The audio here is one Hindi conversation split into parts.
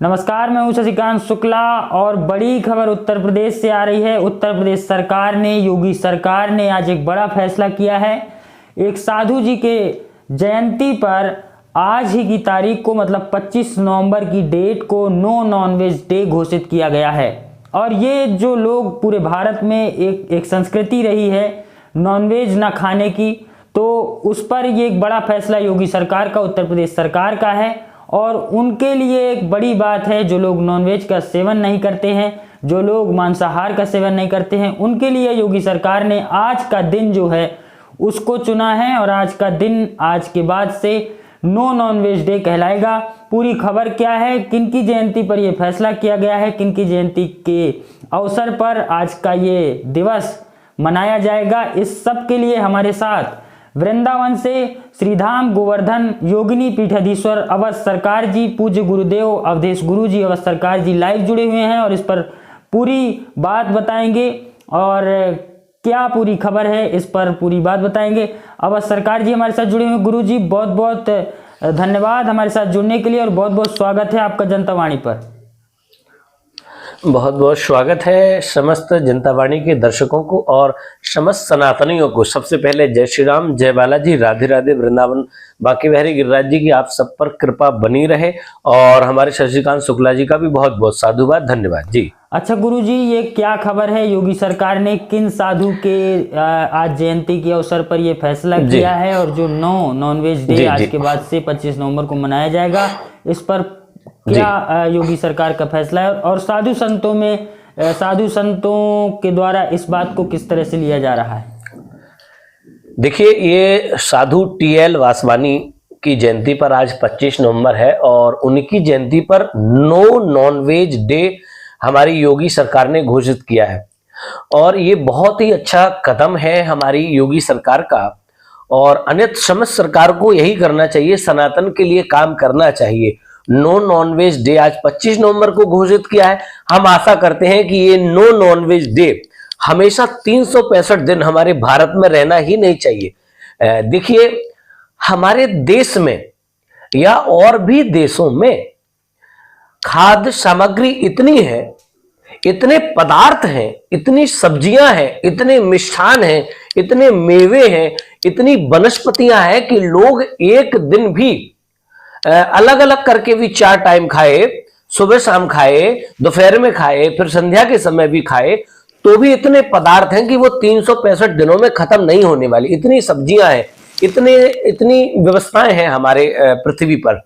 नमस्कार, मैं हूं शशिकांत शुक्ला और बड़ी खबर उत्तर प्रदेश से आ रही है। उत्तर प्रदेश सरकार ने, योगी सरकार ने आज एक बड़ा फैसला किया है। एक साधु जी के जयंती पर आज ही की तारीख को मतलब 25 नवंबर की डेट को नो नॉनवेज डे घोषित किया गया है। और ये जो लोग पूरे भारत में एक संस्कृति रही है नॉनवेज ना खाने की, तो उस पर ये एक बड़ा फैसला योगी सरकार का, उत्तर प्रदेश सरकार का है। और उनके लिए एक बड़ी बात है, जो लोग नॉनवेज का सेवन नहीं करते हैं, जो लोग मांसाहार का सेवन नहीं करते हैं, उनके लिए योगी सरकार ने आज का दिन जो है उसको चुना है। और आज का दिन आज के बाद से नो नॉनवेज डे कहलाएगा। पूरी खबर क्या है, किनकी जयंती पर यह फैसला किया गया है, किनकी जयंती के अवसर पर आज का ये दिवस मनाया जाएगा, इस सब के लिए हमारे साथ वृंदावन से श्रीधाम गोवर्धन योगिनी पीठाधीश्वर अवध सरकार जी, पूज्य गुरुदेव अवधेश गुरु जी अवध सरकार जी लाइव जुड़े हुए हैं और इस पर पूरी बात बताएंगे। और क्या पूरी खबर है, इस पर पूरी बात बताएंगे। अवध सरकार जी हमारे साथ जुड़े हुए। गुरु जी बहुत बहुत धन्यवाद हमारे साथ जुड़ने के लिए और बहुत बहुत स्वागत है आपका जनता वाणी पर। बहुत बहुत स्वागत है समस्त जनता वाणी के दर्शकों को और समस्त सनातनियों को। सबसे पहले जय श्री राम, जय बालाजी, राधे राधे, वृंदावन बांके बिहारी गिरिराज जी की आप सब पर कृपा बनी रहे। और हमारे शशिकांत शुक्ला जी का भी बहुत बहुत साधुवाद, धन्यवाद जी। अच्छा गुरु जी, ये क्या खबर है, योगी सरकार ने किन साधु के आज जयंती के अवसर पर ये फैसला किया है और जो नो नॉनवेज डे आज के बाद से 25 नवंबर को मनाया जाएगा, इस पर क्या योगी सरकार का फैसला है और साधु संतों के द्वारा इस बात को किस तरह से लिया जा रहा है? देखिए, ये साधु टीएल वासवानी की जयंती पर आज 25 नवंबर है और उनकी जयंती पर नो नॉनवेज डे हमारी योगी सरकार ने घोषित किया है। और ये बहुत ही अच्छा कदम है हमारी योगी सरकार का। और अन्य समस्त सरकार को यही करना चाहिए, सनातन के लिए काम करना चाहिए। नो नॉनवेज डे आज 25 नवंबर को घोषित किया है। हम आशा करते हैं कि ये नो नॉनवेज डे हमेशा 365 दिन हमारे भारत में रहना ही नहीं चाहिए। देखिए, हमारे देश में या और भी देशों में खाद्य सामग्री इतनी है, इतने पदार्थ हैं, इतनी सब्जियां हैं, इतने मिष्ठान हैं, इतने मेवे हैं, इतनी वनस्पतियां हैं कि लोग एक दिन भी अलग अलग करके भी 4 टाइम खाए, सुबह शाम खाए, दोपहर में खाए, फिर संध्या के समय भी खाए, तो भी इतने पदार्थ हैं कि वो 365 दिनों में खत्म नहीं होने वाली। इतनी सब्जियां हैं, इतनी व्यवस्थाएं हैं हमारे पृथ्वी पर।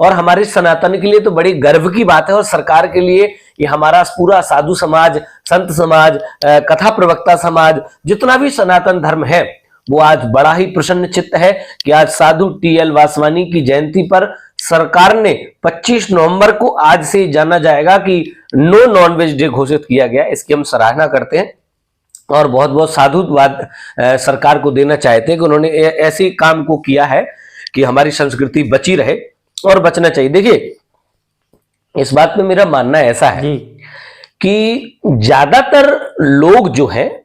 और हमारे सनातन के लिए तो बड़ी गर्व की बात है और सरकार के लिए ये हमारा पूरा साधु समाज, संत समाज, कथा प्रवक्ता समाज, जितना भी सनातन धर्म है, वो आज बड़ा ही प्रसन्न चित्त है कि आज साधु टीएल वासवानी की जयंती पर सरकार ने 25 नवंबर को आज से जाना जाएगा कि नो नॉनवेज डे घोषित किया गया। इसकी हम सराहना करते हैं और बहुत बहुत साधुवाद सरकार को देना चाहते हैं कि उन्होंने ऐसे काम को किया है कि हमारी संस्कृति बची रहे और बचना चाहिए। देखिए, इस बात में मेरा मानना ऐसा है कि ज्यादातर लोग जो है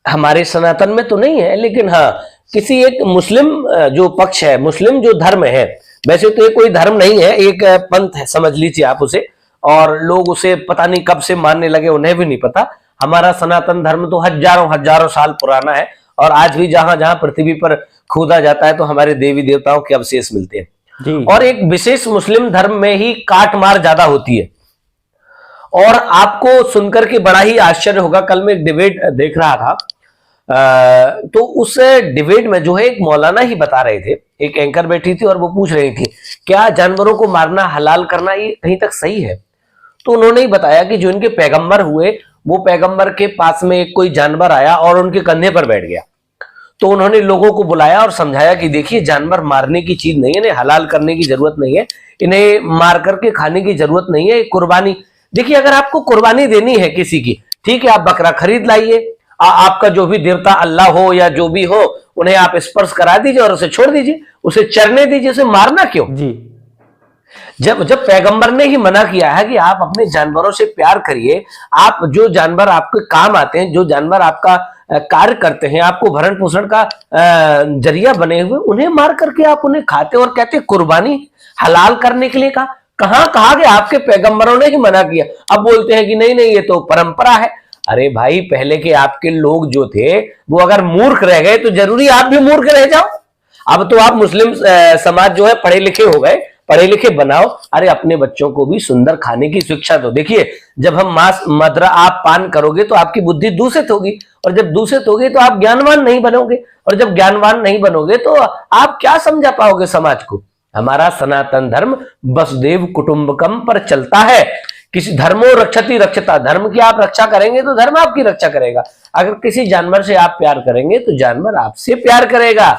हमारे सनातन में तो नहीं है, लेकिन हाँ किसी एक मुस्लिम जो पक्ष है, मुस्लिम जो धर्म है, वैसे तो ये कोई धर्म नहीं है, एक पंथ है समझ लीजिए आप उसे। और लोग उसे पता नहीं कब से मानने लगे, उन्हें भी नहीं पता। हमारा सनातन धर्म तो हजारों साल पुराना है और आज भी जहां जहां पृथ्वी पर खोदा जाता है तो हमारे देवी देवताओं के अवशेष मिलते हैं। और एक विशेष मुस्लिम धर्म में ही काट मार ज्यादा होती है। और आपको सुनकर के बड़ा ही आश्चर्य होगा, कल मैं एक डिबेट देख रहा था, तो उस डिबेट में जो है एक मौलाना ही बता रहे थे, एक एंकर बैठी थी और वो पूछ रही थी क्या जानवरों को मारना, हलाल करना ये कहीं तक सही है? तो उन्होंने ही बताया कि जो इनके पैगंबर हुए, वो पैगंबर के पास में एक कोई जानवर आया और उनके कंधे पर बैठ गया। तो उन्होंने लोगों को बुलाया और समझाया कि देखिए, जानवर मारने की चीज नहीं है, इन्हें हलाल करने की जरूरत नहीं है, इन्हें मार करके खाने की जरूरत नहीं है, कुर्बानी। देखिए, अगर आपको कुर्बानी देनी है किसी की, ठीक है, आप बकरा खरीद लाइए, आपका जो भी देवता अल्लाह हो या जो भी हो, उन्हें आप स्पर्श करा दीजिए और उसे छोड़ दीजिए, उसे चरने दीजिए, उसे मारना क्यों जी? जब पैगंबर ने ही मना किया है कि आप अपने जानवरों से प्यार करिए, आप जो जानवर आपके काम आते हैं, जो जानवर आपका कार्य करते हैं, आपको भरण पोषण का जरिया बने हुए, उन्हें मार करके आप उन्हें खाते और कहते कुर्बानी हलाल करने के लिए कहा। कहां कहा कि आपके पैगंबरों ने ही मना किया, अब बोलते हैं कि नहीं नहीं ये तो परंपरा है। अरे भाई, पहले के आपके लोग जो थे वो अगर मूर्ख रह गए तो जरूरी आप भी मूर्ख रह जाओ? अब तो आप मुस्लिम समाज जो है पढ़े लिखे हो गए, पढ़े लिखे बनाओ। अरे अपने बच्चों को भी सुंदर खाने की शिक्षा दो। देखिए, जब हम मांस मदिरा आप पान करोगे तो आपकी बुद्धि दूषित होगी, और जब दूषित होगी तो आप ज्ञानवान नहीं बनोगे, और जब ज्ञानवान नहीं बनोगे तो आप क्या समझा पाओगे समाज को। हमारा सनातन धर्म वसुदेव कुटुंबकम पर चलता है। किसी धर्मो रक्षति रक्षता, धर्म की आप रक्षा करेंगे तो धर्म आपकी रक्षा करेगा। अगर किसी जानवर से आप प्यार करेंगे तो जानवर आपसे प्यार करेगा।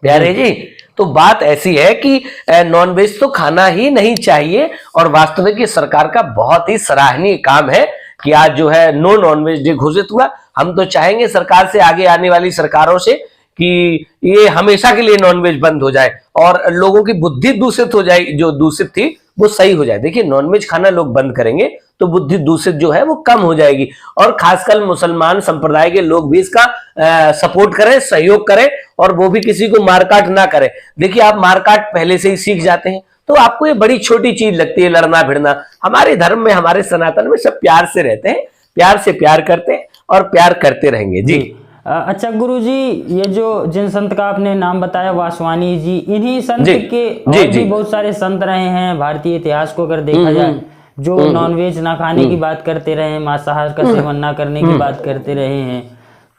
प्यारे जी, तो बात ऐसी है कि नॉनवेज तो खाना ही नहीं चाहिए, और वास्तविक ये सरकार का बहुत ही सराहनीय काम है कि आज जो है नो नॉनवेज डे घोषित हुआ। हम तो चाहेंगे सरकार से, आगे आने वाली सरकारों से, कि ये हमेशा के लिए नॉनवेज बंद हो जाए और लोगों की बुद्धि दूषित हो जाए, जो दूषित थी वो सही हो जाए। देखिए, नॉनवेज खाना लोग बंद करेंगे तो बुद्धि दूषित जो है वो कम हो जाएगी, और खासकर मुसलमान संप्रदाय के लोग भी इसका सपोर्ट करें, सहयोग करें, और वो भी किसी को मारकाट ना करें। देखिए, आप मारकाट पहले से ही सीख जाते हैं तो आपको ये बड़ी छोटी चीज लगती है लड़ना भिड़ना। हमारे धर्म में, हमारे सनातन में सब प्यार से रहते हैं, प्यार से प्यार करते हैं और प्यार करते रहेंगे जी। अच्छा गुरुजी, ये जो जिन संत का आपने नाम बताया वासवानी जी, इन्हीं संत के और भी बहुत सारे संत रहे हैं भारतीय इतिहास को अगर देखा जाए, जो नॉनवेज ना खाने की बात करते रहे हैं, मांसाहार का सेवन ना करने की बात करते रहे हैं।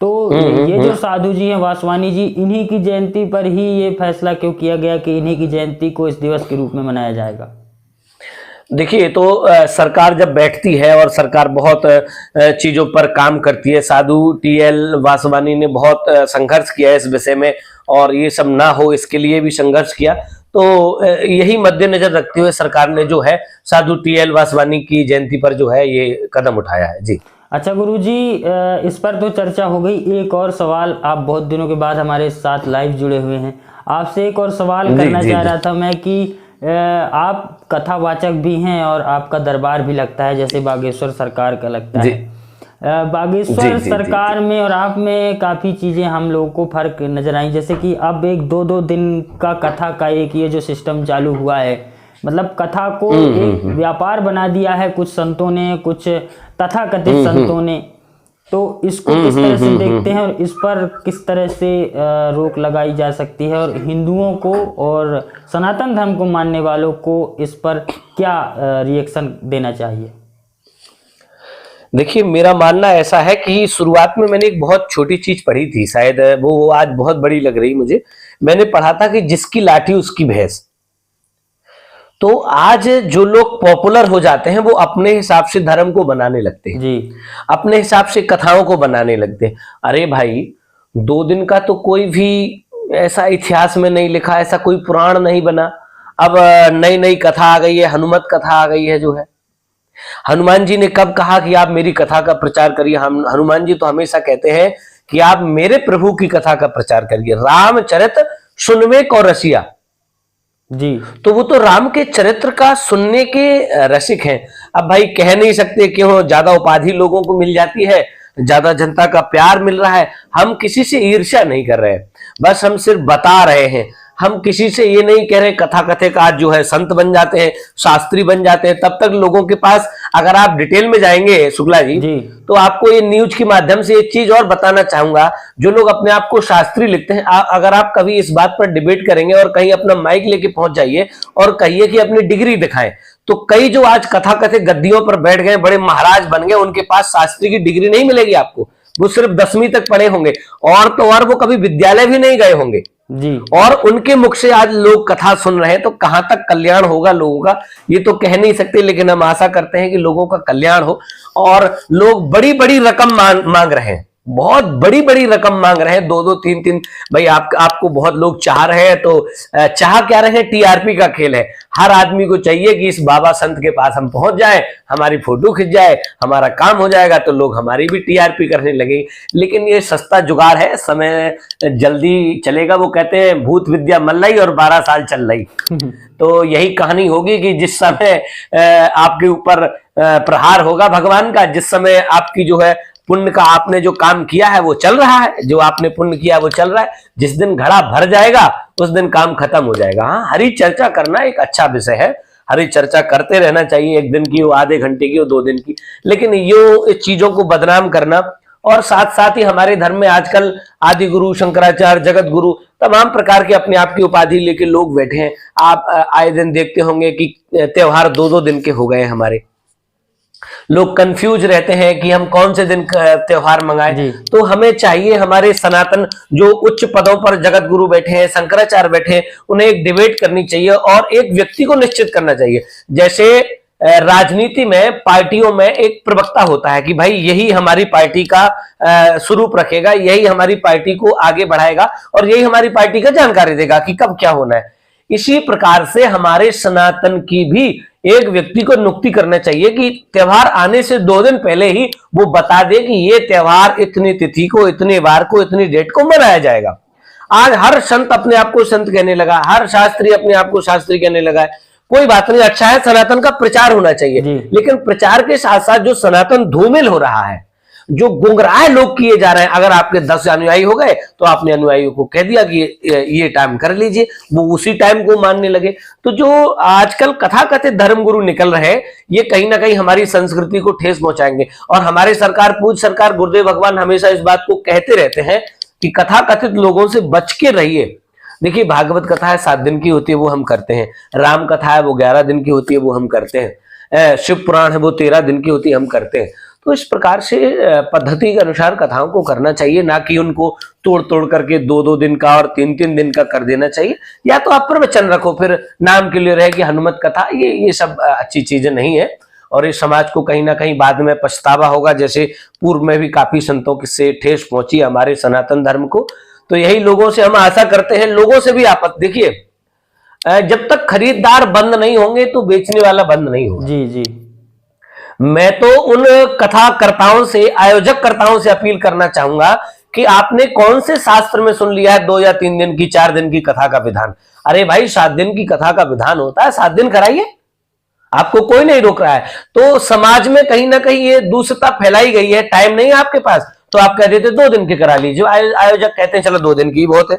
तो ये जो साधु जी हैं वासवानी जी, इन्हीं की जयंती पर ही ये फैसला क्यों किया गया कि इन्हीं की जयंती को इस दिवस के रूप में मनाया जाएगा? देखिए, तो सरकार जब बैठती है और सरकार बहुत चीजों पर काम करती है। साधु टीएल वासवानी ने बहुत संघर्ष किया है इस विषय में, और ये सब ना हो इसके लिए भी संघर्ष किया। तो यही मद्देनजर रखते हुए सरकार ने जो है साधु टीएल वासवानी की जयंती पर जो है ये कदम उठाया है जी। अच्छा गुरुजी, इस पर तो चर्चा हो गई। एक और सवाल, आप बहुत दिनों के बाद हमारे साथ लाइव जुड़े हुए हैं, आपसे एक और सवाल करना चाह रहा था मैं कि आप कथावाचक भी हैं और आपका दरबार भी लगता है जैसे बागेश्वर सरकार का लगता है। बागेश्वर सरकार में और आप में काफ़ी चीज़ें हम लोगों को फर्क नजर आई, जैसे कि अब एक दो दिन का कथा का एक ये जो सिस्टम चालू हुआ है, मतलब कथा को एक व्यापार बना दिया है कुछ संतों ने, कुछ तथाकथित संतों ने। तो इसको किस तरह से देखते हैं और इस पर किस तरह से रोक लगाई जा सकती है, और हिंदुओं को और सनातन धर्म को मानने वालों को इस पर क्या रिएक्शन देना चाहिए? देखिए, मेरा मानना ऐसा है कि शुरुआत में मैंने एक बहुत छोटी चीज पढ़ी थी, शायद वो आज बहुत बड़ी लग रही मुझे। मैंने पढ़ा था कि जिसकी लाठी उसकी भैंस। तो आज जो लोग पॉपुलर हो जाते हैं वो अपने हिसाब से धर्म को बनाने लगते हैं जी, अपने हिसाब से कथाओं को बनाने लगते हैं। अरे भाई, 2 दिन का तो कोई भी ऐसा इतिहास में नहीं लिखा, ऐसा कोई पुराण नहीं बना। अब नई नई कथा आ गई है, हनुमत कथा आ गई है जो है। हनुमान जी ने कब कहा कि आप मेरी कथा का प्रचार करिए? हम हनुमान जी तो हमेशा कहते हैं कि आप मेरे प्रभु की कथा का प्रचार करिए। रामचरित सुनवे को रसिया जी, तो वो तो राम के चरित्र का सुनने के रसिक हैं। अब भाई कह नहीं सकते क्यों, ज्यादा उपाधि लोगों को मिल जाती है, ज्यादा जनता का प्यार मिल रहा है। हम किसी से ईर्ष्या नहीं कर रहे, बस हम सिर्फ बता रहे हैं। हम किसी से ये नहीं कह रहे कथा कथक आज जो है संत बन जाते हैं, शास्त्री बन जाते हैं। तब तक लोगों के पास, अगर आप डिटेल में जाएंगे शुक्ला जी, तो आपको ये न्यूज के माध्यम से एक चीज और बताना चाहूंगा। जो लोग अपने आप को शास्त्री लिखते हैं, अगर आप कभी इस बात पर डिबेट करेंगे और कहीं अपना माइक लेके पहुंच जाइए और कहिए कि अपनी डिग्री दिखाएं, तो कई जो आज कथा कथक गद्दियों पर बैठ गए, बड़े महाराज बन गए, उनके पास शास्त्री की डिग्री नहीं मिलेगी आपको। वो सिर्फ 10वीं तक पढ़े होंगे, और तो और वो कभी विद्यालय भी नहीं गए होंगे जी। और उनके मुख से आज लोग कथा सुन रहे हैं। तो कहां तक कल्याण होगा लोगों का ये तो कह नहीं सकते, लेकिन हम आशा करते हैं कि लोगों का कल्याण हो। और लोग बड़ी बड़ी रकम मांग रहे हैं, बहुत बड़ी बड़ी रकम मांग रहे हैं, 2-2, 3-3। भाई आपको बहुत लोग चाह रहे हैं, तो चाह क्या रहे हैं? टीआरपी का खेल है। हर आदमी को चाहिए कि इस बाबा संत के पास हम पहुंच जाएं, हमारी फोटो खिंच जाए, हमारा काम हो जाएगा, तो लोग हमारी भी टीआरपी करने लगे। लेकिन ये सस्ता जुगाड़ है, समय जल्दी चलेगा। वो कहते हैं भूत विद्या मल्लाई और 12 साल चल रही। तो यही कहानी होगी कि जिस समय आपके ऊपर प्रहार होगा भगवान का, जिस समय आपकी जो है पुण्य का, आपने जो काम किया है वो चल रहा है, जो आपने पुण्य किया वो चल रहा है, जिस दिन घड़ा भर जाएगा उस दिन काम खत्म हो जाएगा। हाँ, हरी चर्चा करना एक अच्छा विषय है। हरी चर्चा करते रहना चाहिए, 1 दिन की हो, आधे घंटे की हो, 2 दिन की, लेकिन ये इस चीजों को बदनाम करना, और साथ साथ ही हमारे धर्म में आजकल आदि गुरु, शंकराचार्य, जगत गुरु, तमाम प्रकार के अपने आप की उपाधि लेके लोग बैठे हैं। आप आए दिन देखते होंगे कि त्योहार 2-2 दिन के हो गए हमारे, लोग कंफ्यूज रहते हैं कि हम कौन से दिन त्योहार मंगाएं। तो हमें चाहिए, हमारे सनातन जो उच्च पदों पर जगत गुरु बैठे हैं, शंकराचार्य बैठे हैं, उन्हें एक डिबेट करनी चाहिए और एक व्यक्ति को निश्चित करना चाहिए। जैसे राजनीति में, पार्टियों में एक प्रवक्ता होता है कि भाई यही हमारी पार्टी का स्वरूप रखेगा, यही हमारी पार्टी को आगे बढ़ाएगा और यही हमारी पार्टी का जानकारी देगा कि कब क्या होना है। इसी प्रकार से हमारे सनातन की भी एक व्यक्ति को नियुक्ति करना चाहिए कि त्योहार आने से 2 दिन पहले ही वो बता दे कि ये त्योहार इतनी तिथि को, इतने वार को, इतनी डेट को मनाया जाएगा। आज हर संत अपने आप को संत कहने लगा, हर शास्त्री अपने आप को शास्त्री कहने लगा है। कोई बात नहीं, अच्छा है, सनातन का प्रचार होना चाहिए, लेकिन प्रचार के साथ साथ जो सनातन धूमिल हो रहा है, जो गुमराह लोग किए जा रहे हैं, अगर आपके 10 अनुयायी हो गए तो आपने अनुयायियों को कह दिया कि ये टाइम कर लीजिए, वो उसी टाइम को मानने लगे। तो जो आजकल कथाकथित धर्मगुरु निकल रहे हैं, ये कहीं ना कहीं हमारी संस्कृति को ठेस पहुंचाएंगे। और हमारे सरकार, पूज्य सरकार गुरुदेव भगवान हमेशा इस बात को कहते रहते हैं कि कथाकथित लोगों से बच के रहिए। देखिए, भागवत कथा है 7 दिन की होती है, वो हम करते हैं। राम कथा है वो 11 दिन की होती है, वो हम करते हैं। शिव पुराण है वो 13 दिन की होती है, हम करते हैं। तो इस प्रकार से पद्धति के अनुसार कथाओं को करना चाहिए, ना कि उनको तोड़ तोड़ करके 2-2 दिन का और 3-3 दिन का कर देना चाहिए। या तो आप प्रवचन रखो, फिर नाम के लिए रहे कि हनुमत कथा, ये सब अच्छी चीजें नहीं है और इस समाज को कहीं ना कहीं बाद में पछतावा होगा। जैसे पूर्व में भी काफी संतों से ठेस पहुंची हमारे सनातन धर्म को। तो यही लोगों से हम आशा करते हैं, लोगों से भी आपत्ति। देखिए, जब तक खरीदार बंद नहीं होंगे तो बेचने वाला बंद नहीं होगा। जी। मैं तो उन कथाकर्ताओं से, आयोजक कर्ताओं से अपील करना चाहूंगा कि आपने कौन से शास्त्र में सुन लिया है 2 या 3 दिन की, 4 दिन की कथा का विधान? अरे भाई, 7 दिन की कथा का विधान होता है, 7 दिन कराइए, आपको कोई नहीं रोक रहा है। तो समाज में कहीं ना कहीं ये दूषितता फैलाई गई है। टाइम नहीं है आपके पास तो आप कह देते 2 दिन के करा लीजिए, आयोजक कहते हैं चलो 2 दिन की बहुत है।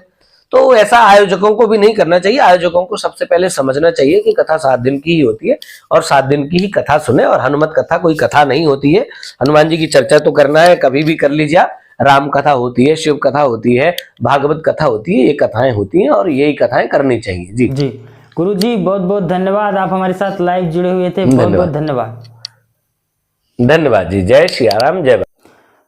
तो ऐसा आयोजकों को भी नहीं करना चाहिए। आयोजकों को सबसे पहले समझना चाहिए कि कथा 7 दिन की ही होती है और 7 दिन की ही कथा सुने। और हनुमत कथा कोई कथा नहीं होती है। हनुमान जी की चर्चा तो करना है, कभी भी कर लीजिए। राम कथा होती है, शिव कथा होती है, भागवत कथा होती है, ये कथाएं होती हैं और यही कथाएं करनी चाहिए। जी गुरु जी, बहुत बहुत धन्यवाद, आप हमारे साथ लाइव जुड़े हुए थे, बहुत बहुत धन्यवाद। धन्यवाद जी। जय श्री राम, जय।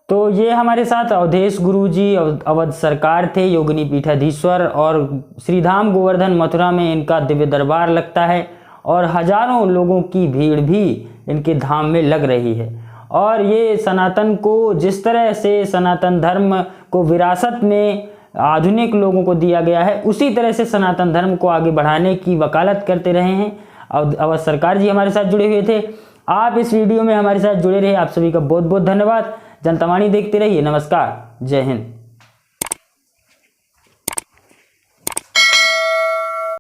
तो ये हमारे साथ अवधेश गुरु जी, अवध सरकार थे, योगिनी पीठाधीश्वर, और श्रीधाम गोवर्धन मथुरा में इनका दिव्य दरबार लगता है और हजारों लोगों की भीड़ भी इनके धाम में लग रही है। और ये सनातन को, जिस तरह से सनातन धर्म को विरासत में आधुनिक लोगों को दिया गया है, उसी तरह से सनातन धर्म को आगे बढ़ाने की वकालत करते रहे हैं। अवध सरकार जी हमारे साथ जुड़े हुए थे। आप इस वीडियो में हमारे साथ जुड़े रहे, आप सभी का बहुत बहुत धन्यवाद। जनता वाणी देखते रहिए। नमस्कार, जय हिंद।